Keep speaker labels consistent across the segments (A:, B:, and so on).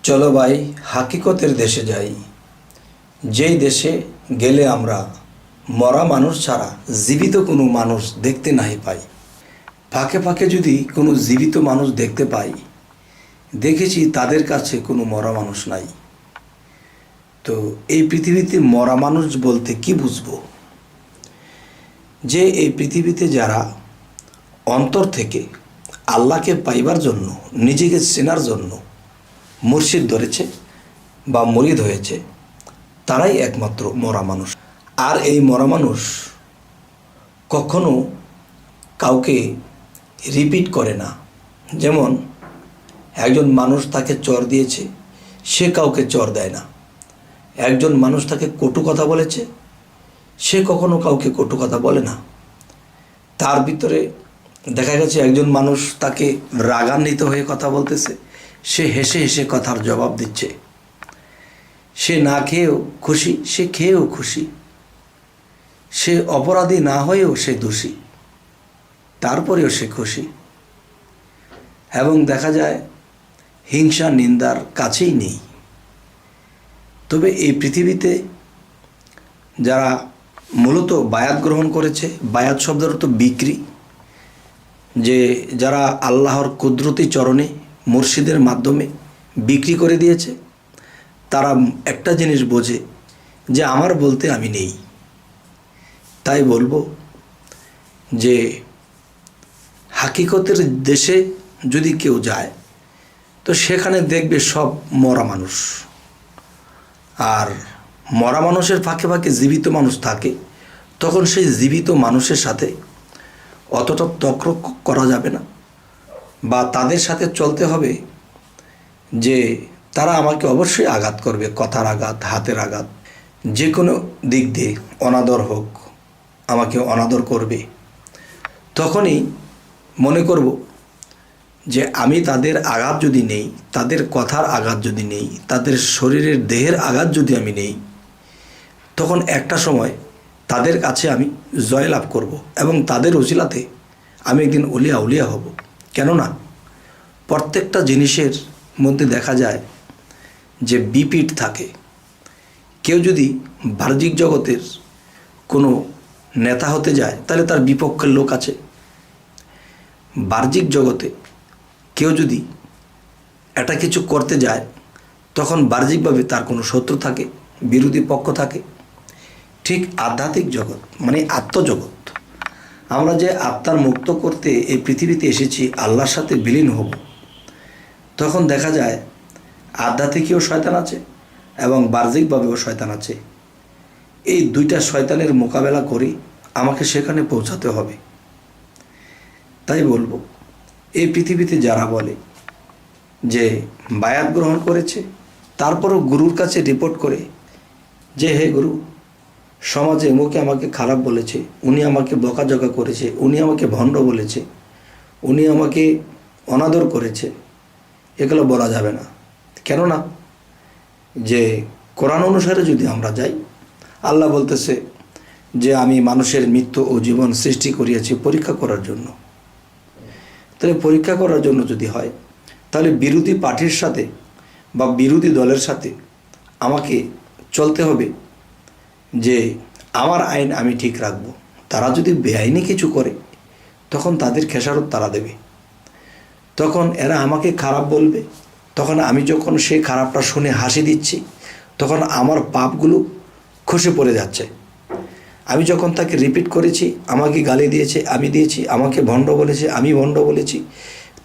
A: চলো ভাই হাকিকতের দেশে যাই, যেই দেশে গেলে আমরা মরা মানুষ ছাড়া জীবিত কোনো মানুষ দেখতে নাই পাই। ফাঁকে ফাঁকে যদি কোনো জীবিত মানুষ দেখতে পাই, দেখেছি তাদের কাছে কোনো মরা মানুষ নাই। তো এই পৃথিবীতে মরা মানুষ বলতে কি বুঝবো? যে এই পৃথিবীতে যারা অন্তর থেকে আল্লাহকে পাইবার জন্য, নিজেকে চেনার জন্য মুর্শিদ ধরেছে বা মুরিদ হয়েছে, তারাই একমাত্র মরা মানুষ। আর এই মরা মানুষ কখনো কাউকে রিপিট করে না। যেমন একজন মানুষ তাকে চর দিয়েছে, সে কাউকে চর দেয় না। একজন মানুষ তাকে কটু কথা বলেছে, সে কখনো কাউকে কটু কথা বলে না। তার ভিতরে দেখা গেছে একজন মানুষ তাকে রাগান্বিত হয়ে কথা বলতেছে, সে হেসে হেসে কথার জবাব দিচ্ছে। সে না খেয়েও খুশি, সে খেয়েও খুশি। সে অপরাধী না হয়েও সে দোষী, তারপরেও সে খুশি। এবং দেখা যায় হিংসা নিন্দার কাছেই নেই। তবে এই পৃথিবীতে যারা মূলত বায়াত গ্রহণ করেছে, বায়াত শব্দের অর্থ বিক্রি, যে যারা আল্লাহর কুদরতি চরণে মুর্শিদের মাধ্যমে বিক্রি করে দিয়েছে, তারা একটা জিনিস বোঝে যে আমার বলতে আমি নেই। তাই বলবো যে হাকিকতের দেশে যদি কেউ যায়, তো সেখানে দেখবে সব মরা মানুষ। আর মরা মানুষের ফাঁকে ফাঁকে জীবিত মানুষ থাকে, তখন সেই জীবিত মানুষের সাথে অতটা তর্ক করা যাবে না, বা তাদের সাথে চলতে হবে যে তারা আমাকে অবশ্যই আঘাত করবে, কথার আঘাত, হাতের আঘাত, যে কোনো দিক দিয়ে অনাদর হোক, আমাকে অনাদর করবে। তখনই মনে করব যে আমি তাদের আঘাত যদি নেই, তাদের কথার আঘাত যদি নেই, তাদের শরীরের দেহের আঘাত যদি আমি নেই, তখন একটা সময় তাদের কাছে আমি জয়লাভ করব এবং তাদের উসিলাতে আমি একদিন উলিয়া উলিয়া হব। কেননা প্রত্যেকটা জিনিসের মধ্যে দেখা যায় যে বিপিঠ থাকে। কেউ যদি বাহ্যিক জগতের কোনো নেতা হতে যায়, তাহলে তার বিপক্ষের লোক আছে। বাহ্যিক জগতে কেউ যদি একটা কিছু করতে যায়, তখন বাহ্যিকভাবে তার কোনো শত্রু থাকে, বিরোধী পক্ষ থাকে। ঠিক আধ্যাত্মিক জগৎ মানে আত্মজগৎ, আমরা যে আত্মার মুক্ত করতে এই পৃথিবীতে এসেছি, আল্লাহর সাথে বিলীন হব, তখন দেখা যায় আধ্যাত্মিকীয় শয়তান আছে এবং বাহ্যিকভাবেও শয়তান আছে। এই দুইটা শয়তানের মোকাবেলা করে আমাকে সেখানে পৌঁছাতে হবে। তাই বলবো, এই পৃথিবীতে যারা বলে যে বায়াত গ্রহণ করেছে, তারপরও গুরুর কাছে রিপোর্ট করে যে হে গুরু, সমাজে মুখে আমাকে খারাপ বলেছে, উনি আমাকে বকাঝকা করেছে, উনি আমাকে ভণ্ড বলেছে, উনি আমাকে অনাদর করেছে, এগুলো বলা যাবে না। কেননা যে কোরআন অনুসারে যদি আমরা যাই, আল্লাহ বলতেছে যে আমি মানুষের মৃত্যু ও জীবন সৃষ্টি করিয়াছি পরীক্ষা করার জন্য। তাহলে পরীক্ষা করার জন্য যদি হয়, তাহলে বিরোধী পার্টির সাথে বা বিরোধী দলের সাথে আমাকে চলতে হবে যে আমার আইন আমি ঠিক রাখব। তারা যদি বেআইনি কিছু করে, তখন তাদের খেসারত তারা দেবে। তখন এরা আমাকে খারাপ বলবে, তখন আমি যখন সেই খারাপটা শুনে হাসি দিচ্ছি, তখন আমার পাপগুলো খসে পড়ে যাচ্ছে। আমি যখন তাকে রিপিট করেছি, আমাকে গালি দিয়েছে, আমি দিয়েছি, আমাকে ভণ্ড বলেছে, আমি ভণ্ড বলেছি,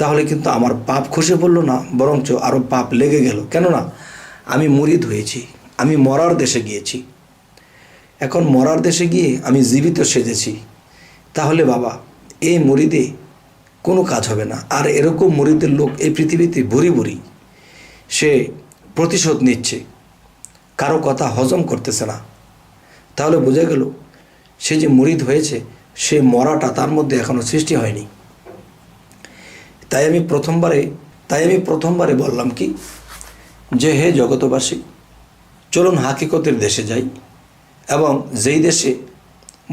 A: তাহলে কিন্তু আমার পাপ খসে পড়লো না, বরঞ্চ আরও পাপ লেগে গেল। কেননা আমি মুরিদ হয়েছি, আমি মরার দেশে গিয়েছি। এখন মরার দেশে গিয়ে আমি জীবিত সেজেছি, তাহলে বাবা এই মুরিদে কোনো কাজ হবে না। আর এরকম মুরিদের লোক এই পৃথিবীতে ভরি ভরি। সে প্রতিশোধ নিচ্ছে, কারো কথা হজম করতেছে না। তাহলে বোঝা গেল সে যে মুরিদ হয়েছে, সে মরাটা তার মধ্যে এখনও সৃষ্টি হয়নি। তাই আমি প্রথমবারে বললাম কি, যে হে জগতবাসী, চলুন হাকিকতের দেশে যাই, এবং যেই দেশে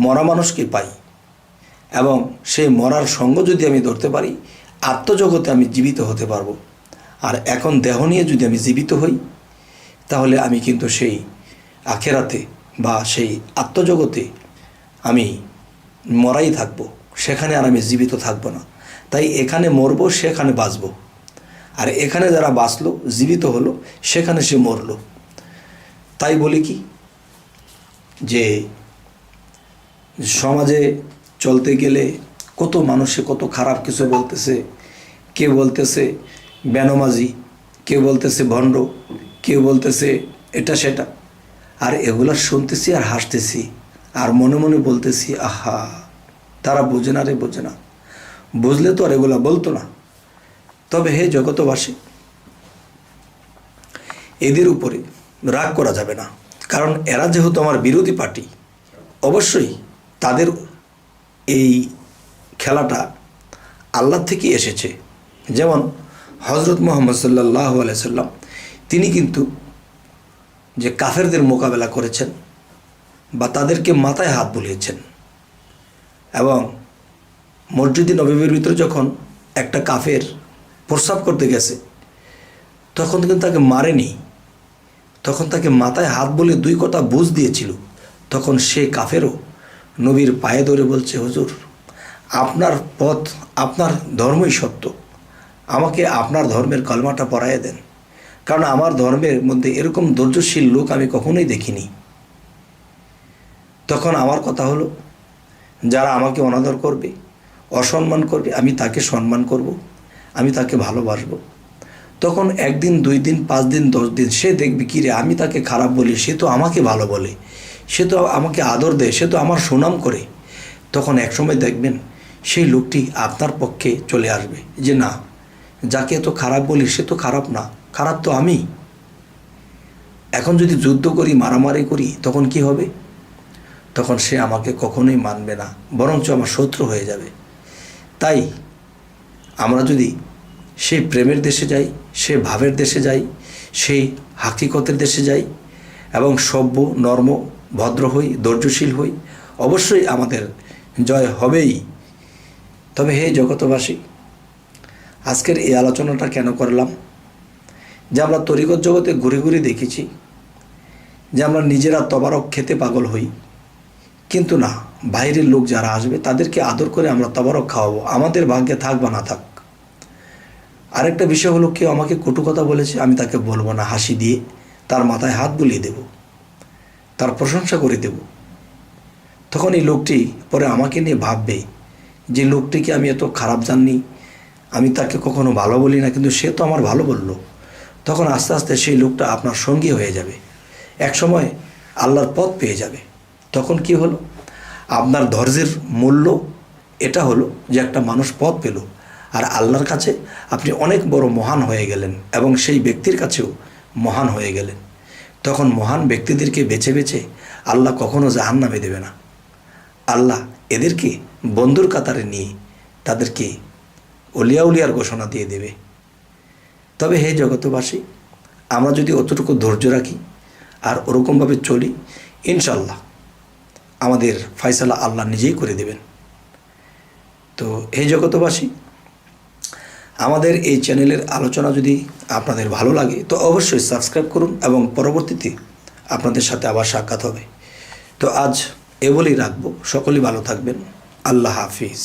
A: মরা মানুষকে পাই এবং সেই মরার সঙ্গ যদি আমি ধরতে পারি, আত্মজগতে আমি জীবিত হতে পারবো। আর এখন দেহ নিয়ে যদি আমি জীবিত হই, তাহলে আমি কিন্তু সেই আখেরাতে বা সেই আত্মজগতে আমি মরাই থাকব, সেখানে আর আমি জীবিত থাকব না। তাই এখানে মরব, সেখানে বাঁচব। আর এখানে যারা বাঁচলো, জীবিত হলো, সেখানে সে মরল। তাই বলি কি যে সমাজে চলতে গেলে কত মানুষে কত খারাপ কিছু বলতেছে। কেউ বলতেছে বেনমাজি, কেউ বলতেছে ভণ্ড, কেউ বলতেছে এটা সেটা। আর এগুলা শুনতেছি আর হাসতেছি, আর মনে মনে বলতেছি আহা, তারা বোঝে না রে, বোঝে না। বুঝলে তো আর এগুলা বলতো না। তবে হে জগতবাসী, এদের উপরে রাগ করা যাবে না, কারণ এরা যেহেতু আমার বিরোধী পার্টি, অবশ্যই তাদের এই খেলাটা আল্লাহ থেকে এসেছে। যেমন হজরত মুহাম্মদ সাল্লাল্লাহু আলাইহি সাল্লাম, তিনি কিন্তু যে কাফেরদের মোকাবেলা করেছেন বা তাদেরকে মাথায় হাত বুলিয়েছেন, এবং মসজিদে নববীর ভিতরে যখন একটা কাফের প্রস্রাব করতে গেছে, তখন কিন্তু তাকে মারেনি, তখন তাকে মাথায় হাত বলে দুই কথা বুঝ দিয়েছিল। তখন সে কাফেরও নবীর পায়ে ধরে বলছে, হুজুর, আপনার পথ, আপনার ধর্মই সত্য, আমাকে আপনার ধর্মের কলমাটা পড়াইয়ে দেন, কারণ আমার ধর্মের মধ্যে এরকম ধৈর্যশীল লোক আমি কখনোই দেখিনি। তখন আমার কথা হলো, যারা আমাকে অনাদর করবে, অসম্মান করবে, আমি তাকে সম্মান করব, আমি তাকে ভালোবাসবো। তখন একদিন, 2 দিন, 5 দিন, 10 দিন সে দেখবে কি রে, আমি তাকে খারাপ বলি, সে তো আমাকে ভালো বলে, সে তো আমাকে আদর দেয়, সে তো আমার সুনাম করে। তখন একসময় দেখবেন সেই লোকটি আপনার পক্ষে চলে আসবে যে না, যাকে এত খারাপ বলি সে তো খারাপ না, খারাপ তো আমি। এখন যদি যুদ্ধ করি, মারামারি করি, তখন কি হবে? তখন সে আমাকে কখনোই মানবে না, বরঞ্চ আমার শত্রু হয়ে যাবে। তাই আমরা যদি সেই প্রেমের দেশে যাই, সেই ভাবের দেশে যাই, সেই হাকিকতের দেশে যাই এবং সভ্য, নর্ম, ভদ্র হই, ধৈর্যশীল হই, অবশ্যই আমাদের জয় হবেই। তবে হে জগতবাসী, আজকের এই আলোচনাটা কেন করলাম? যে আমরা তরিকত জগতে ঘুরে ঘুরে দেখেছি যে আমরা নিজেরা তবারক খেতে পাগল হই, কিন্তু না, বাইরের লোক যারা আসবে তাদেরকে আদর করে আমরা তবারক খাওয়াবো, আমাদের ভাগ্যে থাক বা না থাক। আরেকটা বিষয় হলো, কেউ আমাকে কটু কথা বলেছে, আমি তাকে বলবো না, হাসি দিয়ে তার মাথায় হাত বুলিয়ে দেব, তার প্রশংসা করে দেব। তখন এই লোকটি পরে আমাকে নিয়ে ভাববে যে লোকটিকে আমি এত খারাপ জানি, আমি তাকে কখনো ভালো বলি না, কিন্তু সে তো আমার ভালো বলল। তখন আস্তে আস্তে সেই লোকটা আপনার সঙ্গী হয়ে যাবে, এক সময় আল্লাহর পথ পেয়ে যাবে। তখন কি হলো? আপনার ধৈর্যের মূল্য এটা হলো যে একটা মানুষ পথ পেল, আর আল্লাহর কাছে আপনি অনেক বড় মহান হয়ে গেলেন এবং সেই ব্যক্তির কাছেও মহান হয়ে গেলেন। তখন মহান ব্যক্তিদেরকে বেছে বেছে আল্লাহ কখনো জাহান্নামে দেবে না। আল্লাহ এদেরকে বন্ধুর কাতারে নিয়ে তাদেরকে অলিয়া উলিয়ার ঘোষণা দিয়ে দেবে। তবে হে জগতবাসী, আমরা যদি অতটুকু ধৈর্য রাখি আর ওরকমভাবে চলি, ইনশাল্লাহ আমাদের ফয়সালা আল্লাহ নিজেই করে দেবেন। তো হে জগতবাসী, আমাদের এই চ্যানেলের আলোচনা যদি আপনাদের ভালো লাগে তো অবশ্যই সাবস্ক্রাইব করুন এবং পরবর্তীতে আপনাদের সাথে আবার সাক্ষাৎ হবে। তো আজ এ বলেই রাখবো, সকলেই ভালো থাকবেন। আল্লাহ হাফিজ।